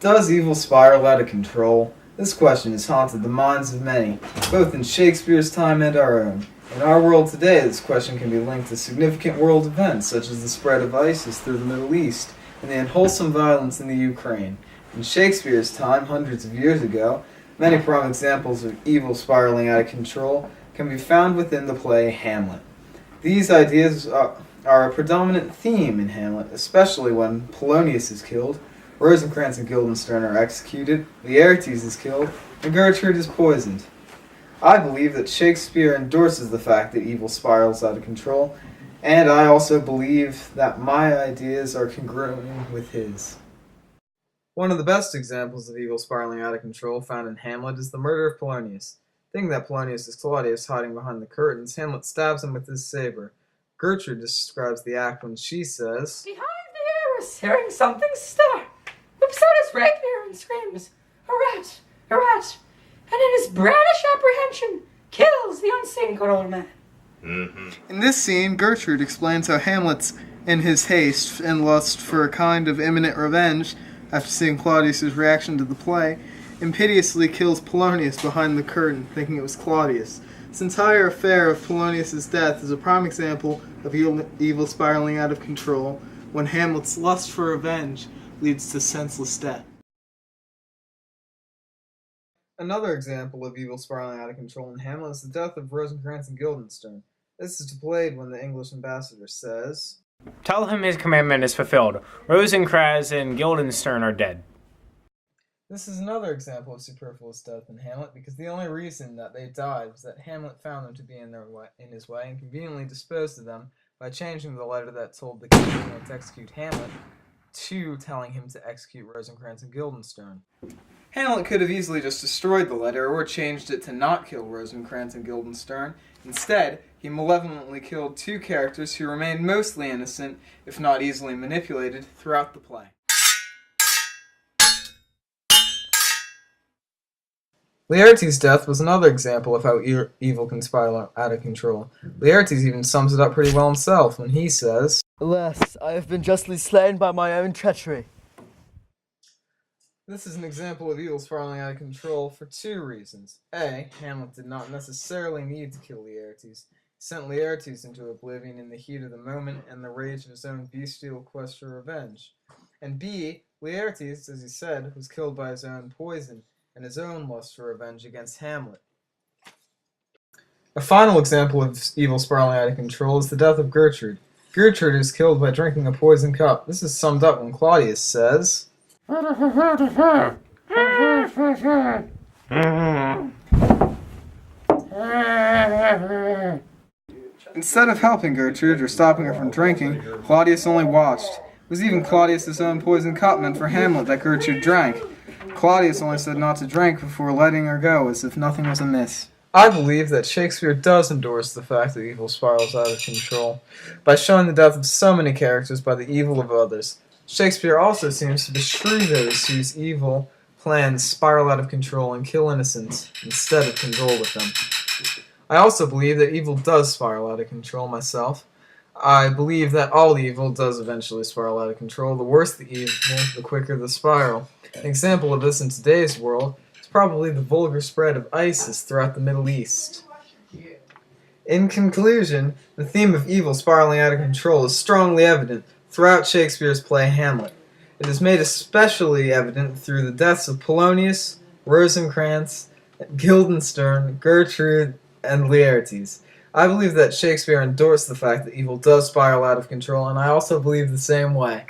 Does evil spiral out of control? This question has haunted the minds of many, both in Shakespeare's time and our own. In our world today, this question can be linked to significant world events such as the spread of ISIS through the Middle East and the unwholesome violence in the Ukraine. In Shakespeare's time, hundreds of years ago, many prime examples of evil spiraling out of control can be found within the play Hamlet. These ideas are a predominant theme in Hamlet, especially when Polonius is killed, Rosencrantz and Guildenstern are executed, Laertes is killed, and Gertrude is poisoned. I believe that Shakespeare endorses the fact that evil spirals out of control, and I also believe that my ideas are congruent with his. One of the best examples of evil spiraling out of control found in Hamlet is the murder of Polonius. Thinking that Polonius is Claudius hiding behind the curtains, Hamlet stabs him with his saber. Gertrude describes the act when she says, "Behind the arras, hearing something stir, whips out his rapier and screams, 'A rat, a rat!' and in his branish apprehension, kills the unseen good old man." In this scene, Gertrude explains how Hamlet, in his haste and lust for a kind of imminent revenge, after seeing Claudius's reaction to the play, impitiously kills Polonius behind the curtain, thinking it was Claudius. This entire affair of Polonius's death is a prime example of evil spiraling out of control, when Hamlet's lust for revenge leads to senseless death. Another example of evil spiraling out of control in Hamlet is the death of Rosencrantz and Guildenstern. This is displayed when the English ambassador says, "Tell him his commandment is fulfilled. Rosencrantz and Guildenstern are dead." This is another example of superfluous death in Hamlet, because the only reason that they died was that Hamlet found them to be in his way and conveniently disposed of them by changing the letter that told the king to execute Hamlet to telling him to execute Rosencrantz and Guildenstern. Hamlet could have easily just destroyed the letter or changed it to not kill Rosencrantz and Guildenstern. Instead, he malevolently killed two characters who remained mostly innocent, if not easily manipulated, throughout the play. Laertes' death was another example of how evil can spiral out of control. Laertes even sums it up pretty well himself when he says, "Alas, I have been justly slain by my own treachery." This is an example of evil spiraling out of control for two reasons. A. Hamlet did not necessarily need to kill Laertes. He sent Laertes into oblivion in the heat of the moment and the rage of his own bestial quest for revenge. And B. Laertes, as he said, was killed by his own poison and his own lust for revenge against Hamlet. A final example of evil spiraling out of control is the death of Gertrude. Gertrude is killed by drinking a poisoned cup. This is summed up when Claudius says, "Instead of helping Gertrude or stopping her from drinking, Claudius only watched. It was even Claudius' own poisoned cup meant for Hamlet that Gertrude drank. Claudius only said not to drink before letting her go, as if nothing was amiss." I believe that Shakespeare does endorse the fact that evil spirals out of control, by showing the death of so many characters by the evil of others. Shakespeare also seems to beshrew those whose evil plans spiral out of control and kill innocents instead of condole with them. I also believe that evil does spiral out of control myself. I believe that all evil does eventually spiral out of control. The worse the evil, the quicker the spiral. An example of this in today's world is probably the vulgar spread of ISIS throughout the Middle East. In conclusion, the theme of evil spiraling out of control is strongly evident throughout Shakespeare's play Hamlet. It is made especially evident through the deaths of Polonius, Rosencrantz, Guildenstern, Gertrude, and Laertes. I believe that Shakespeare endorsed the fact that evil does spiral out of control, and I also believe the same way.